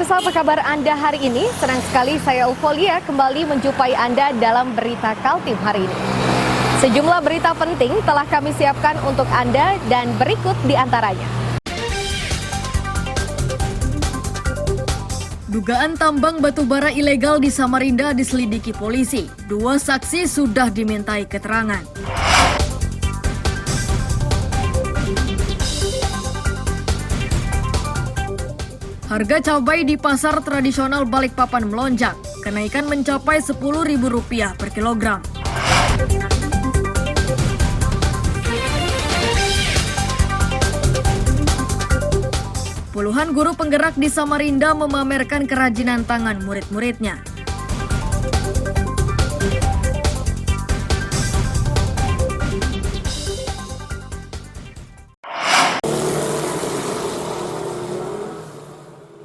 Pemirsa, apa kabar Anda hari ini? Senang sekali saya Eufolia kembali menjumpai Anda dalam Berita Kaltim hari ini. Sejumlah berita penting telah kami siapkan untuk Anda dan berikut di antaranya. Dugaan tambang batubara ilegal di Samarinda diselidiki polisi. 2 saksi sudah dimintai keterangan. Harga cabai di pasar tradisional Balikpapan melonjak. Kenaikan mencapai Rp10.000 per kilogram. Puluhan guru penggerak di Samarinda memamerkan kerajinan tangan murid-muridnya.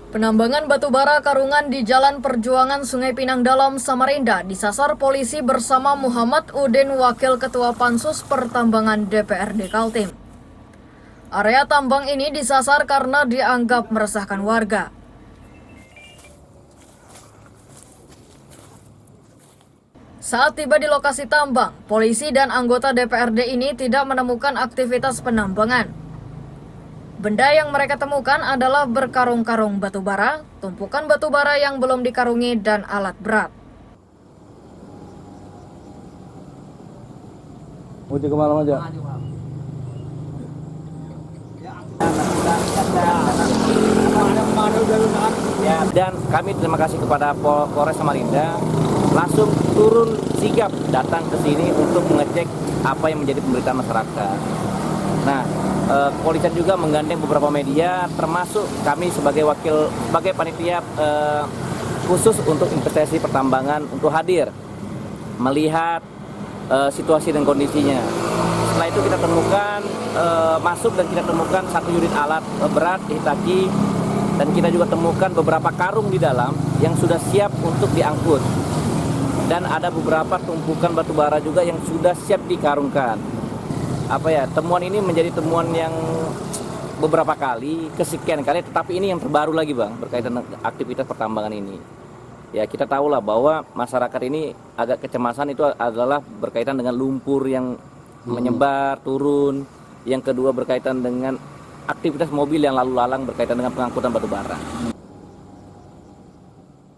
Penambangan batubara karungan di Jalan Perjuangan Sungai Pinang Dalam, Samarinda disasar polisi bersama Muhammad Udin, Wakil Ketua Pansus Pertambangan DPRD Kaltim. Area tambang ini disasar karena dianggap meresahkan warga. Saat tiba di lokasi tambang, polisi dan anggota DPRD ini tidak menemukan aktivitas penambangan. Benda yang mereka temukan adalah berkarung-karung batubara, tumpukan batubara yang belum dikarungi, dan alat berat. Uji ke malam aja. Dan kami terima kasih kepada Polres Samarinda langsung turun sigap datang ke sini untuk mengecek apa yang menjadi pemberitaan masyarakat. Nah, kepolisian juga menggandeng beberapa media, termasuk kami sebagai panitia khusus untuk investasi pertambangan untuk hadir melihat situasi dan kondisinya. Setelah itu kita temukan masuk dan kita temukan 1 unit alat berat Hitachi, dan kita juga temukan beberapa karung di dalam yang sudah siap untuk diangkut, dan ada beberapa tumpukan batubara juga yang sudah siap dikarungkan. Temuan ini menjadi temuan yang beberapa kali, kesekian kali, tetapi ini yang terbaru lagi, Bang, berkaitan dengan aktivitas pertambangan ini. Ya, kita tahulah bahwa masyarakat ini agak kecemasan itu adalah berkaitan dengan lumpur yang menyebar, turun. Yang kedua berkaitan dengan aktivitas mobil yang lalu lalang berkaitan dengan pengangkutan batubara.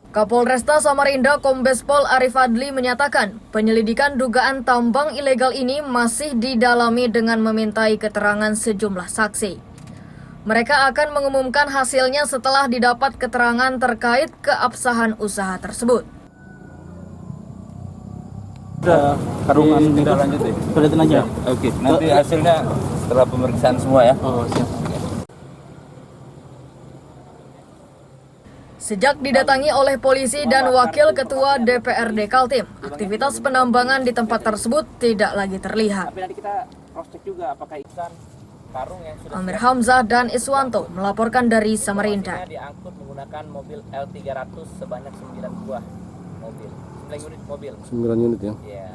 Kapolresta Samarinda Kombes Pol Arif Adli menyatakan penyelidikan dugaan tambang ilegal ini masih didalami dengan memintai keterangan sejumlah saksi. Mereka akan mengumumkan hasilnya setelah didapat keterangan terkait keabsahan usaha tersebut. Sudah karungan kita lanjut ya. Lihatin aja. Oke. Nanti hasilnya setelah pemeriksaan semua ya. Oh, siap. Sejak didatangi oleh polisi dan Wakil Ketua DPRD Kaltim, aktivitas penambangan di tempat tersebut tidak lagi terlihat. Tapi nanti kita cross check juga apakah ikan karung yang sudah Amir Hamzah dan Iswanto melaporkan dari Samarinda. Diangkut menggunakan mobil L300 sebanyak 9 buah mobil. 9 unit mobil. 9 unit ya. Iya.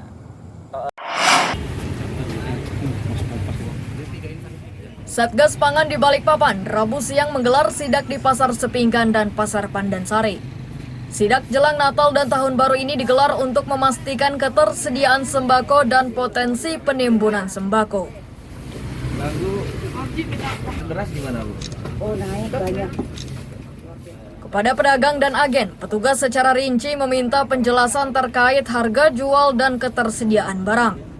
Satgas Pangan di Balikpapan Rabu siang menggelar sidak di Pasar Sepinggan dan Pasar Pandansari. Sidak jelang Natal dan Tahun Baru ini digelar untuk memastikan ketersediaan sembako dan potensi penimbunan sembako. Lalu beras gimana, Bu? Oh, naik banyak. Kepada pedagang dan agen, petugas secara rinci meminta penjelasan terkait harga jual dan ketersediaan barang.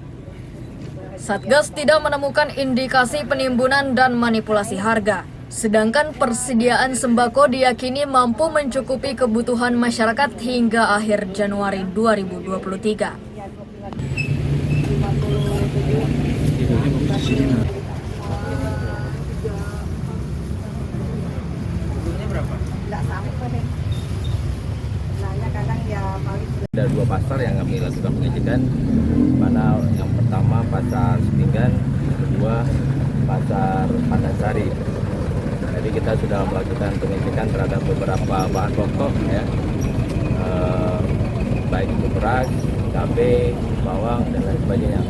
Satgas tidak menemukan indikasi penimbunan dan manipulasi harga. Sedangkan persediaan sembako diyakini mampu mencukupi kebutuhan masyarakat hingga akhir Januari 2023. Ada 2 pasar yang kami lakukan pengecekan, mana yang pertama pasar Sepinggan, yang kedua pasar Pandansari. Jadi kita sudah melakukan pengecekan terhadap beberapa bahan pokok ya, baik itu beras, cabai, bawang dan lain sebagainya.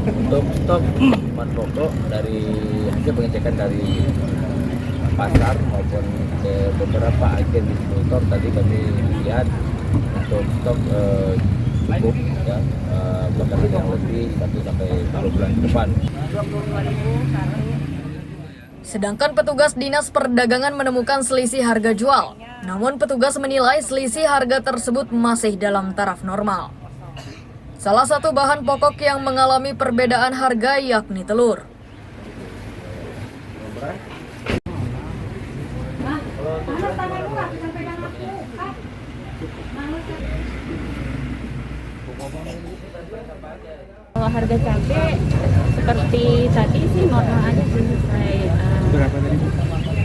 Untuk stok bahan pokok dari hasil pengecekan dari pasar maupun beberapa agen distributor tadi kami lihat untuk stok cukup ya, bahkan yang lebih 1 sampai 2 bulan ke depan. Sedangkan petugas Dinas Perdagangan menemukan selisih harga jual. Namun petugas menilai selisih harga tersebut masih dalam taraf normal. Salah satu bahan pokok yang mengalami perbedaan harga yakni telur. Kalau harga cabai seperti tadi sih normal aja sih. Berapa tadi Bu?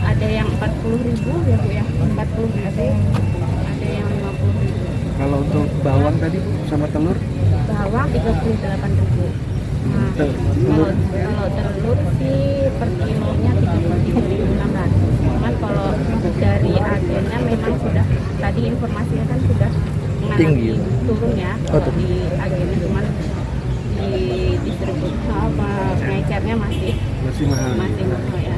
Ada yang 40.000 ya Bu ya, 40 ada yang 50.000. Kalau untuk bawang tadi Bu sama telur? Bawang 38.000. Nah, kalau telur sih per kilonya 33.600. Cuman kalau dari agennya memang sudah tadi informasinya kan sudah mengalami turun ya. Kalau di agennya cuman di distribusi sama pengecernya masih mahal. Masih mahal ya.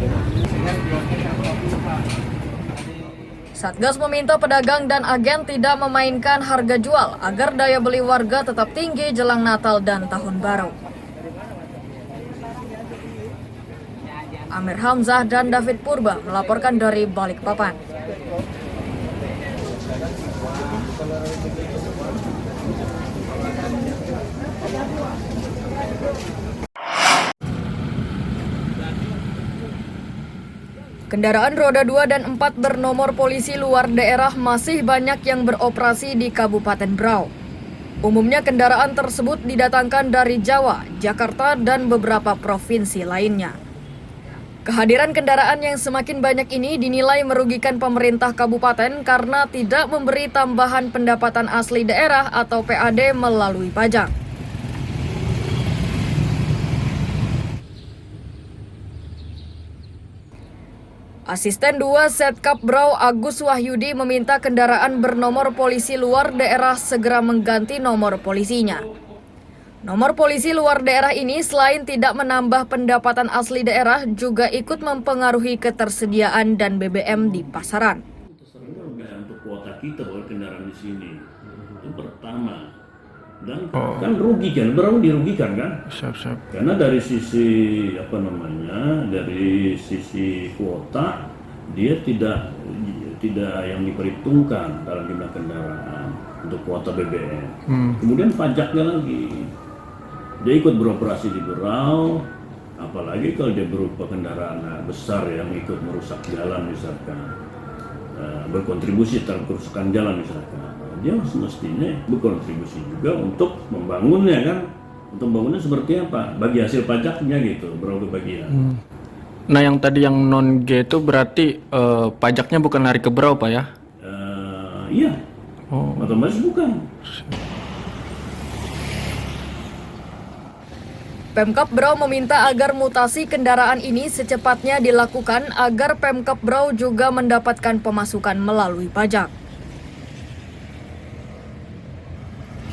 Satgas meminta pedagang dan agen tidak memainkan harga jual agar daya beli warga tetap tinggi jelang Natal dan Tahun Baru. Amir Hamzah dan David Purba melaporkan dari Balikpapan. Kendaraan roda 2 dan 4 bernomor polisi luar daerah masih banyak yang beroperasi di Kabupaten Berau. Umumnya kendaraan tersebut didatangkan dari Jawa, Jakarta, dan beberapa provinsi lainnya. Kehadiran kendaraan yang semakin banyak ini dinilai merugikan pemerintah kabupaten karena tidak memberi tambahan pendapatan asli daerah atau PAD melalui pajak. Asisten 2 Setkap Berau Agus Wahyudi meminta kendaraan bernomor polisi luar daerah segera mengganti nomor polisinya. Nomor polisi luar daerah ini selain tidak menambah pendapatan asli daerah juga ikut mempengaruhi ketersediaan dan BBM di pasaran. Untuk kuota kita bawa kendaraan di sini itu pertama. Dan kan rugikan, Berau dirugikan kan? Karena dari sisi dari sisi kuota dia tidak yang diperhitungkan dalam jumlah kendaraan untuk kuota BBM. Kemudian pajaknya lagi, dia ikut beroperasi di Berau, apalagi kalau dia berupa kendaraan besar yang ikut merusak jalan misalkan, berkontribusi terhadap kerusakan jalan misalkan. Dia mestinya berkontribusi juga untuk membangunnya kan, untuk membangunnya seperti apa, bagi hasil pajaknya gitu, berapa bagian. Nah yang tadi yang non G itu berarti pajaknya bukan lari ke Berau Pak ya? Iya, otomatis bukan. Pemkab Berau meminta agar mutasi kendaraan ini secepatnya dilakukan agar Pemkab Berau juga mendapatkan pemasukan melalui pajak.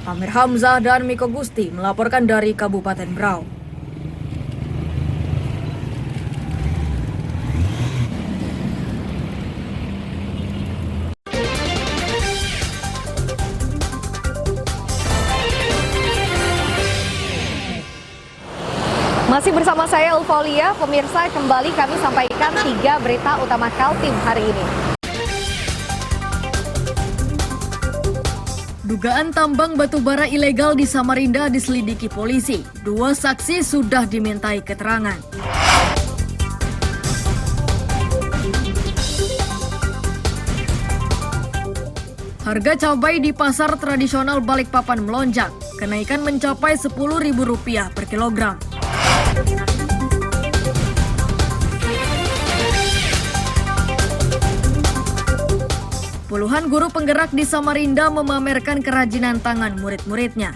Amir Hamzah dan Miko Gusti melaporkan dari Kabupaten Berau. Masih bersama saya Ulfaulia, pemirsa, kembali kami sampaikan 3 berita utama Kaltim hari ini. Dugaan tambang batubara ilegal di Samarinda diselidiki polisi. 2 saksi sudah dimintai keterangan. Harga cabai di pasar tradisional Balikpapan melonjak. Kenaikan mencapai Rp10.000 per kilogram. Puluhan guru penggerak di Samarinda memamerkan kerajinan tangan murid-muridnya.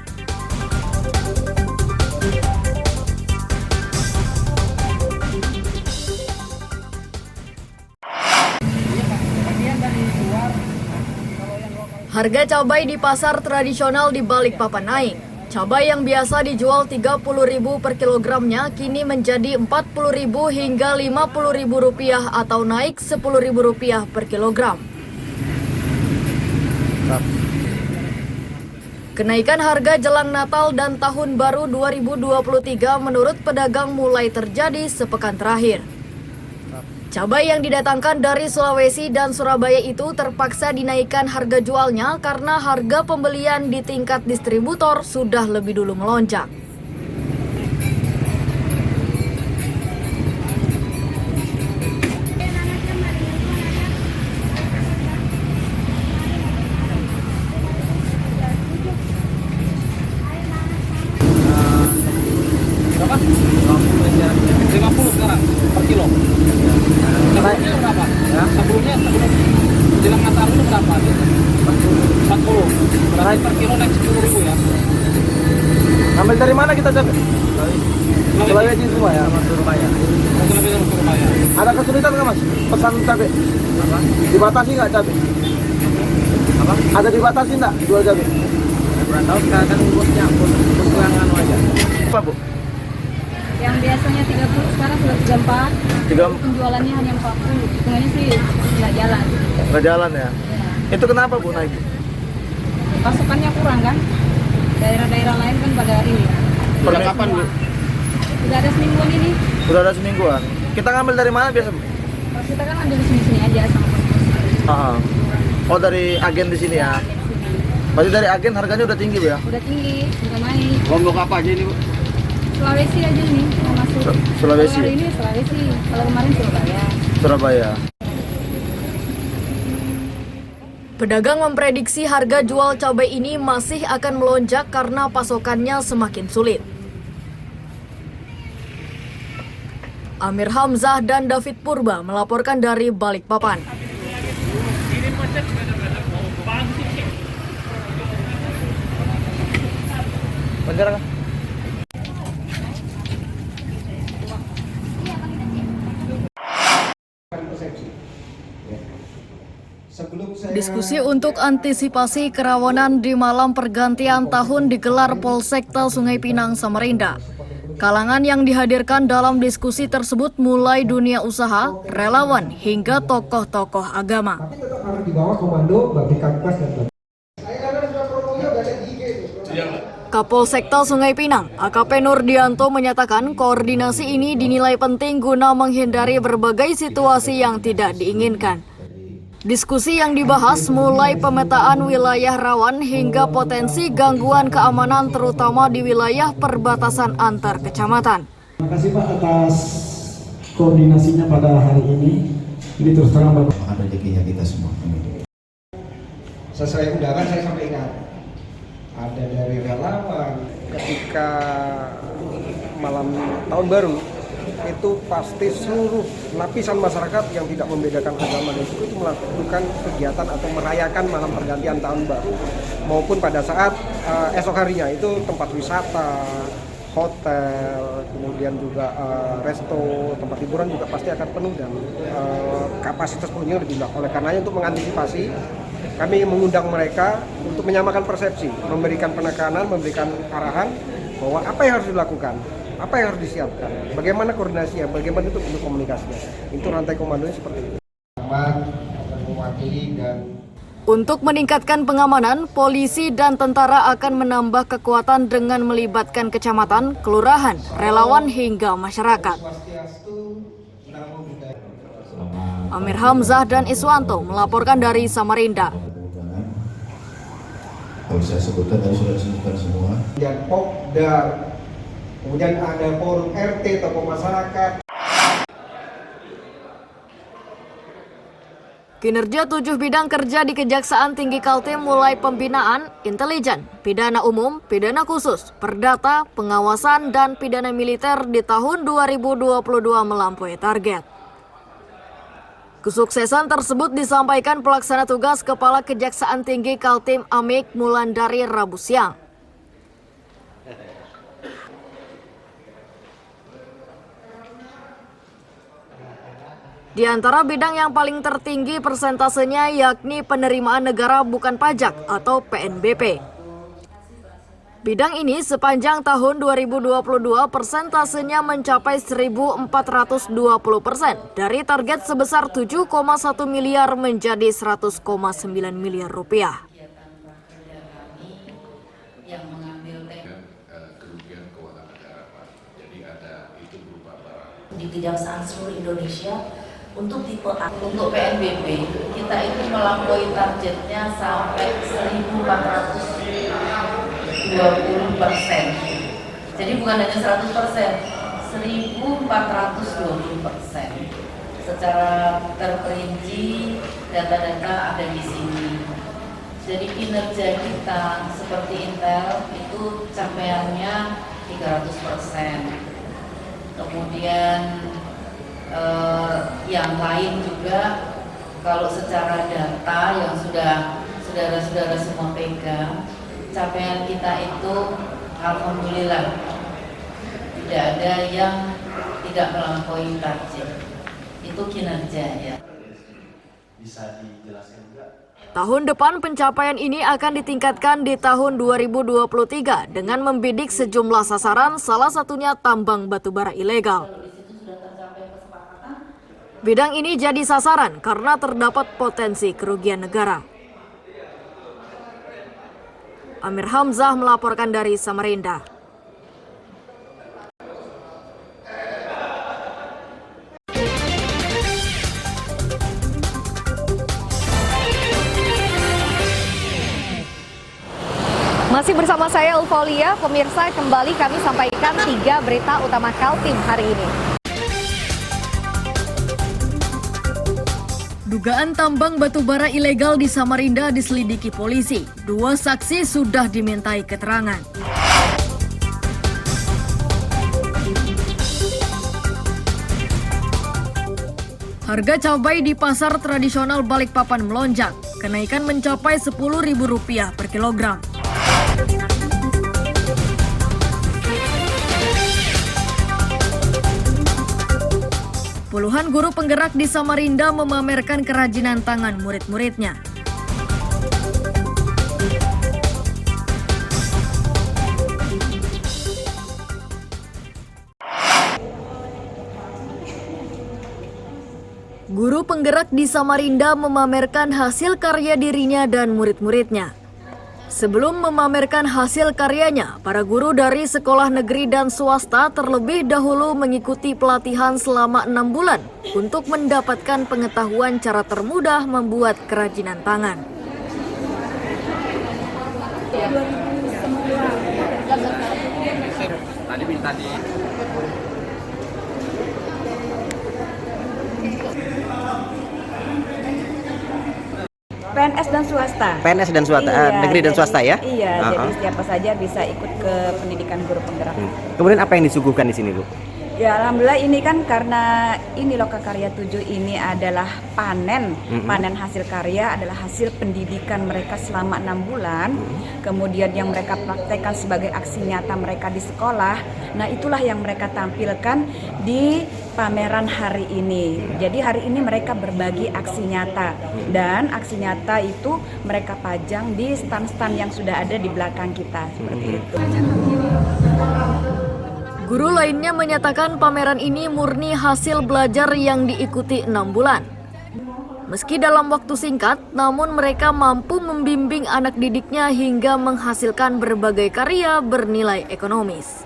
Harga cabai di pasar tradisional di Balikpapan naik. Cabai yang biasa dijual Rp30.000 per kilogramnya kini menjadi Rp40.000 hingga Rp50.000 atau naik Rp10.000 per kilogram. Kenaikan harga jelang Natal dan Tahun Baru 2023 menurut pedagang mulai terjadi sepekan terakhir. Cabai yang didatangkan dari Sulawesi dan Surabaya itu terpaksa dinaikkan harga jualnya karena harga pembelian di tingkat distributor sudah lebih dulu melonjak. Berapa? 50 sekarang per kilo. Sebelumnya berapa? Ya. Sebelum jelang Natal itu berapa? 40. Berarti per kilo naik 10.000 ya. Ambil dari mana kita cabai? Sulawesi semua ya, Mas Surabaya. Surabaya. Ada kesulitan nggak Mas? Pesan cabai? Apa? Dibatasi nggak cabai? Apa? Ada dibatasi nggak jual cabai? Berapa tahun sekarang kan bosnya berkurangan aja. Apa Bu? Yang biasanya 30 sekarang sudah 34. Penjualannya hanya 40. Hitungannya sih nggak jalan. Nggak jalan ya? Itu kenapa Bu naik? Pasokannya kurang kan? Daerah-daerah lain kan pada ini. Sudah kapan Bu? Sudah ada semingguan ini. Sudah ada semingguan. Kita ngambil dari mana biasa Bu? Kalau kita kan ambil di sini-sini aja sama pos-pos. Oh dari agen di sini ya? Berarti dari agen harganya udah tinggi Bu ya? Udah tinggi, udah naik. Lombok apa aja ini Bu? Sulawesi aja nih yang masuk. Sulawesi. Kalau hari ini Sulawesi, kalau kemarin Surabaya. Surabaya. Pedagang memprediksi harga jual cabai ini masih akan melonjak karena pasokannya semakin sulit. Amir Hamzah dan David Purba melaporkan dari Balikpapan. Bener kan? Diskusi untuk antisipasi kerawanan di malam pergantian tahun digelar Polsekta Sungai Pinang, Samarinda. Kalangan yang dihadirkan dalam diskusi tersebut mulai dunia usaha, relawan, hingga tokoh-tokoh agama. Di bawah komando Babin Kamtibmas dan Kapolsekta Sungai Pinang, AKP Nurdianto menyatakan koordinasi ini dinilai penting guna menghindari berbagai situasi yang tidak diinginkan. Diskusi yang dibahas mulai pemetaan wilayah rawan hingga potensi gangguan keamanan terutama di wilayah perbatasan antar kecamatan. Terima kasih Pak atas koordinasinya pada hari ini. Ini terus terang Bapak. Ada rezekinya kita semua. Sesuai undangan saya sampaikan. Ada dari relawan. Ketika malam tahun baru itu pasti seluruh lapisan masyarakat yang tidak membedakan agama dan suku itu melakukan kegiatan atau merayakan malam pergantian tahun baru maupun pada saat esok harinya itu tempat wisata, hotel, kemudian juga resto, tempat hiburan juga pasti akan penuh dan kapasitas pengunjung lebih banyak. Oleh karenanya untuk mengantisipasi kami mengundang mereka untuk menyamakan persepsi, memberikan penekanan, memberikan arahan bahwa apa yang harus dilakukan, apa yang harus disiapkan, bagaimana koordinasinya, bagaimana itu bentuk komunikasinya. Itu rantai komandonya seperti itu. Untuk meningkatkan pengamanan, polisi dan tentara akan menambah kekuatan dengan melibatkan kecamatan, kelurahan, relawan hingga masyarakat. Amir Hamzah dan Iswanto melaporkan dari Samarinda. Kalau saya sebutkan tadi sudah disebutkan semua. Dan Popdar, kemudian ada forum RT, tokoh masyarakat. Kinerja 7 bidang kerja di Kejaksaan Tinggi Kaltim mulai pembinaan, intelijen, pidana umum, pidana khusus, perdata, pengawasan, dan pidana militer di tahun 2022 melampaui target. Kesuksesan tersebut disampaikan pelaksana tugas Kepala Kejaksaan Tinggi Kaltim Amik Mulandari Rabu siang. Di antara bidang yang paling tertinggi persentasenya yakni penerimaan negara bukan pajak atau PNBP. Bidang ini sepanjang tahun 2022 persentasenya mencapai 1.420% dari target sebesar 7,1 miliar menjadi 100,9 miliar rupiah. Di Kejaksaan seluruh Indonesia untuk tipe A. Untuk PNBP kita itu melampaui targetnya sampai 1.420%. Jadi bukan hanya 100%, 1.420%. Secara terperinci data-data ada di sini. Jadi kinerja kita seperti Intel itu capaiannya 300%. Kemudian yang lain juga kalau secara data yang sudah saudara-saudara semua pegang, capaian kita itu alhamdulillah tidak ada yang tidak melampaui target. Itu kinerja ya. Bisa dijelaskan juga? Tahun depan pencapaian ini akan ditingkatkan di tahun 2023 dengan membidik sejumlah sasaran, salah satunya tambang batubara ilegal. Bidang ini jadi sasaran karena terdapat potensi kerugian negara. Amir Hamzah melaporkan dari Samarinda. Masih bersama saya Ulfolia, pemirsa, kembali kami sampaikan 3 berita utama Kaltim hari ini. Dugaan tambang batubara ilegal di Samarinda diselidiki polisi. 2 saksi sudah dimintai keterangan. Harga cabai di pasar tradisional Balikpapan melonjak. Kenaikan mencapai Rp10.000 per kilogram. Puluhan guru penggerak di Samarinda memamerkan kerajinan tangan murid-muridnya. Guru penggerak di Samarinda memamerkan hasil karya dirinya dan murid-muridnya. Sebelum memamerkan hasil karyanya, para guru dari sekolah negeri dan swasta terlebih dahulu mengikuti pelatihan selama 6 bulan untuk mendapatkan pengetahuan cara termudah membuat kerajinan tangan. PNS dan swasta. PNS dan swasta, negeri dan swasta ya? Iya, jadi siapa saja bisa ikut ke pendidikan guru penggerak. Kemudian apa yang disuguhkan di sini, Bu? Ya, alhamdulillah ini kan karena ini Lokakarya 7 ini adalah panen hasil karya adalah hasil pendidikan mereka selama 6 bulan. Kemudian yang mereka praktekkan sebagai aksi nyata mereka di sekolah. Nah, itulah yang mereka tampilkan di pameran hari ini. Jadi hari ini mereka berbagi aksi nyata dan aksi nyata itu mereka pajang di stand-stand yang sudah ada di belakang kita seperti itu. Guru lainnya menyatakan pameran ini murni hasil belajar yang diikuti 6 bulan. Meski dalam waktu singkat, namun mereka mampu membimbing anak didiknya hingga menghasilkan berbagai karya bernilai ekonomis.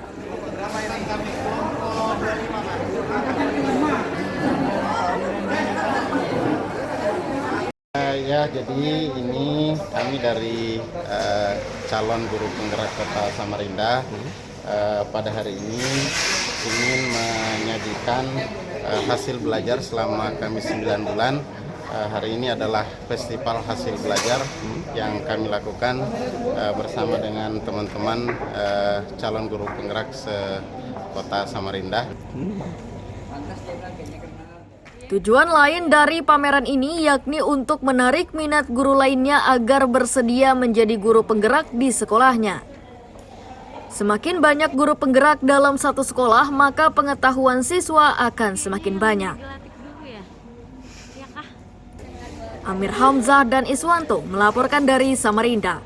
Ya, jadi ini kami dari calon guru penggerak Kota Samarinda pada hari ini ingin menyajikan hasil belajar selama kami 9 bulan. Hari ini adalah festival hasil belajar yang kami lakukan bersama dengan teman-teman calon guru penggerak se-Kota Samarinda. Tujuan lain dari pameran ini yakni untuk menarik minat guru lainnya agar bersedia menjadi guru penggerak di sekolahnya. Semakin banyak guru penggerak dalam satu sekolah, maka pengetahuan siswa akan semakin banyak. Amir Hamzah dan Iswanto melaporkan dari Samarinda.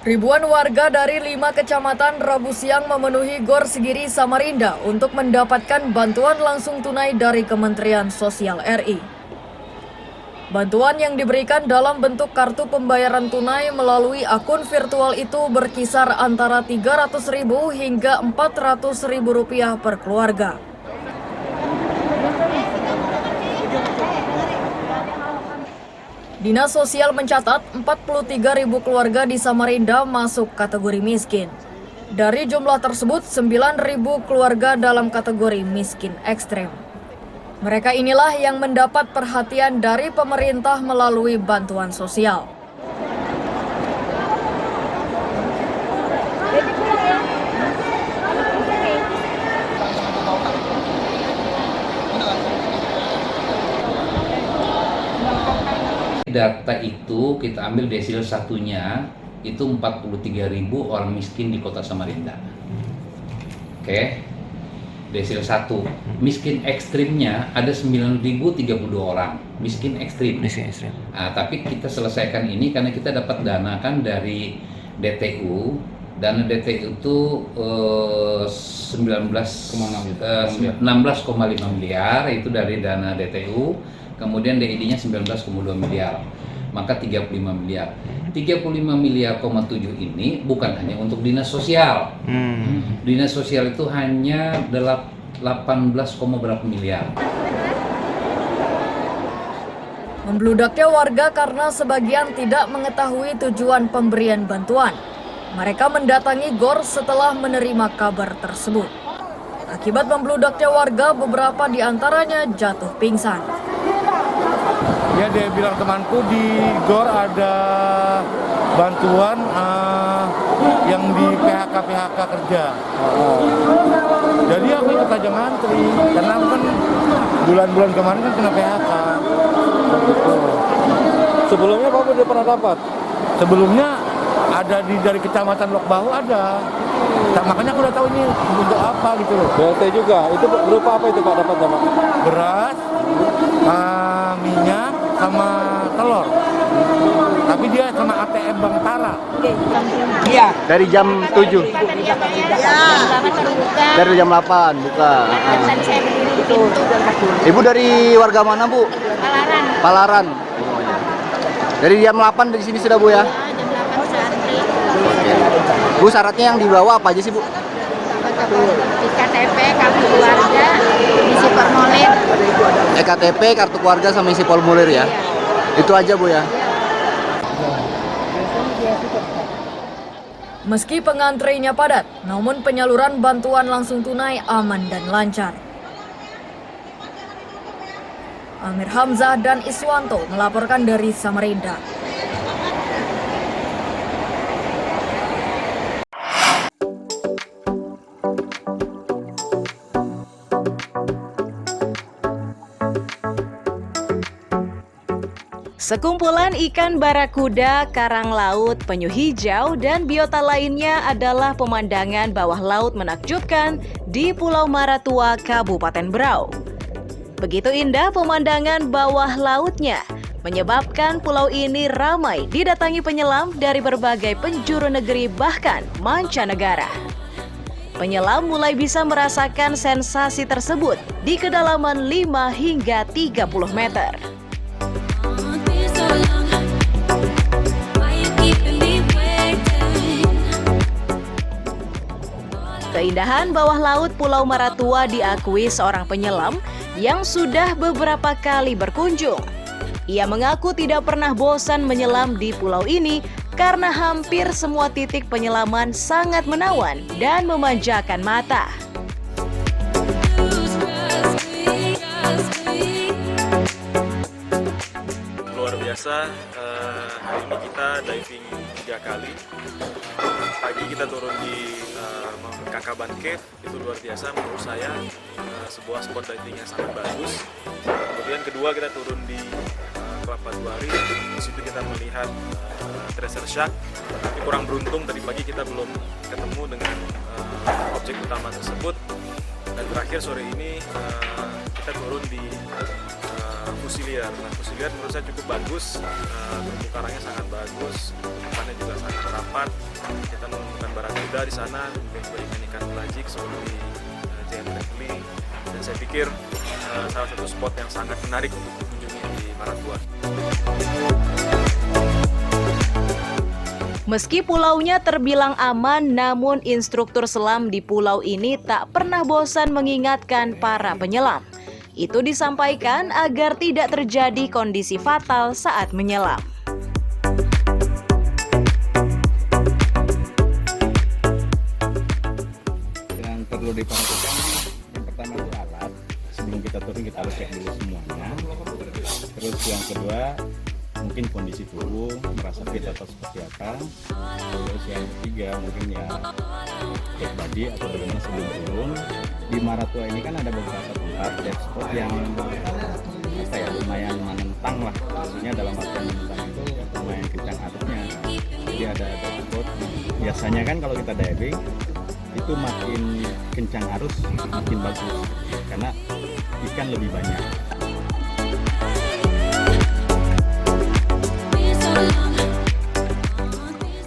Ribuan warga dari 5 kecamatan Rabu siang memenuhi Gor Sigiri Samarinda untuk mendapatkan bantuan langsung tunai dari Kementerian Sosial RI. Bantuan yang diberikan dalam bentuk kartu pembayaran tunai melalui akun virtual itu berkisar antara Rp300.000 hingga Rp400.000 per keluarga. Dinas Sosial mencatat 43.000 keluarga di Samarinda masuk kategori miskin. Dari jumlah tersebut, 9.000 keluarga dalam kategori miskin ekstrem. Mereka inilah yang mendapat perhatian dari pemerintah melalui bantuan sosial. Data itu kita ambil desil satunya itu 43.000 orang miskin di kota Samarinda. Oke, desil 1. Miskin ekstrimnya ada 9.032 orang miskin ekstrim. Nah, tapi kita selesaikan ini karena kita dapat dana kan dari DTU. Dana DTU itu 16,5 miliar itu dari dana DTU. Kemudian DID-nya 19,2 miliar, maka 35 miliar. 35 miliar, 7 ini bukan hanya untuk dinas sosial. Dinas sosial itu hanya 18, berapa miliar. Membludaknya warga karena sebagian tidak mengetahui tujuan pemberian bantuan. Mereka mendatangi GOR setelah menerima kabar tersebut. Akibat membludaknya warga, beberapa di antaranya jatuh pingsan. Ya, dia bilang temanku di GOR ada bantuan yang di PHK kerja. Jadi aku ikut aja ngantri karena aku kan bulan-bulan kemarin kan kena PHK. Sebelumnya Bapak udah pernah dapat? Sebelumnya ada dari kecamatan Lok Bahu ada. Nah, makanya aku udah tahu ini untuk apa gitu loh. BLT juga. Itu berupa apa itu Pak dapatnya Pak? Beras, minyak, sama telur. Tapi dia sama ATM Bank Tara. Iya. Dari jam 7. Dari jam 8 buka. Ibu dari warga mana, Bu? Palaran. Dari jam 8 di sini sudah, Bu ya? Bu, syaratnya yang dibawa apa aja sih, Bu? KTP, kartu keluarga, isi formulir. KTP, kartu keluarga sama isi formulir ya? Itu aja, Bu ya? Meski pengantrinya padat, namun penyaluran bantuan langsung tunai aman dan lancar. Amir Hamzah dan Iswanto melaporkan dari Samarinda. Sekumpulan ikan barakuda, karang laut, penyu hijau, dan biota lainnya adalah pemandangan bawah laut menakjubkan di Pulau Maratua, Kabupaten Berau. Begitu indah pemandangan bawah lautnya, menyebabkan pulau ini ramai didatangi penyelam dari berbagai penjuru negeri bahkan mancanegara. Penyelam mulai bisa merasakan sensasi tersebut di kedalaman 5 hingga 30 meter. Keindahan bawah laut Pulau Maratua diakui seorang penyelam yang sudah beberapa kali berkunjung. Ia mengaku tidak pernah bosan menyelam di pulau ini karena hampir semua titik penyelaman sangat menawan dan memanjakan mata. Luar biasa, hari ini kita diving 3 kali. Pagi kita turun di Kakaban Cave, itu luar biasa menurut saya, sebuah spot diving yang sangat bagus. Kemudian kedua kita turun di Kelapa Duari, di situ kita melihat treasure shack, tapi kurang beruntung tadi pagi kita belum ketemu dengan objek utama tersebut. Dan terakhir sore ini kita turun di Fusilier. Nah, Fusilier menurut saya cukup bagus, terumbu karangnya sangat bagus, tempatnya juga sangat rapat. ada di sana berikan ikan pelagik seperti giant blackfly, dan saya pikir salah satu spot yang sangat menarik untuk dikunjungi di Maratua. Meski pulaunya terbilang aman, namun instruktur selam di pulau ini tak pernah bosan mengingatkan para penyelam. Itu disampaikan agar tidak terjadi kondisi fatal saat menyelam. Yang perlu diperhatikan, yang pertama itu alat. Sebelum kita turun kita harus cek dulu semuanya. Terus yang kedua, mungkin kondisi tubuh, merasa fit atau seperti apa. Terus yang ketiga mungkin ya cek body atau bagaimana sebelum turun. Di Maratua ini kan ada beberapa tempat dive spot yang lumayan menentang lah. Maksudnya dalam artian menentang itu lumayan kencang arusnya. Jadi ada dive spot. Biasanya kan kalau kita diving itu makin kencang arus makin bagus karena ikan lebih banyak.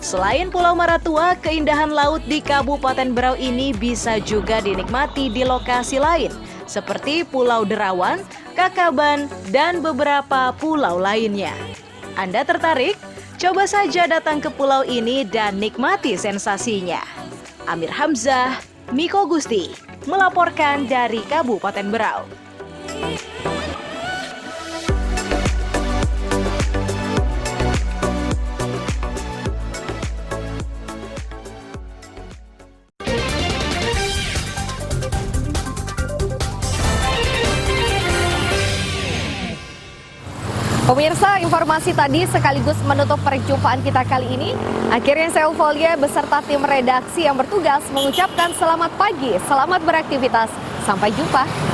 Selain Pulau Maratua, keindahan laut di Kabupaten Berau ini bisa juga dinikmati di lokasi lain, seperti Pulau Derawan, Kakaban, dan beberapa pulau lainnya. Anda tertarik? Coba saja datang ke pulau ini dan nikmati sensasinya. Amir Hamzah, Miko Gusti, melaporkan dari Kabupaten Berau. Pemirsa, informasi tadi sekaligus menutup perjumpaan kita kali ini. Akhirnya saya Eufolia beserta tim redaksi yang bertugas mengucapkan selamat pagi, selamat beraktivitas. Sampai jumpa.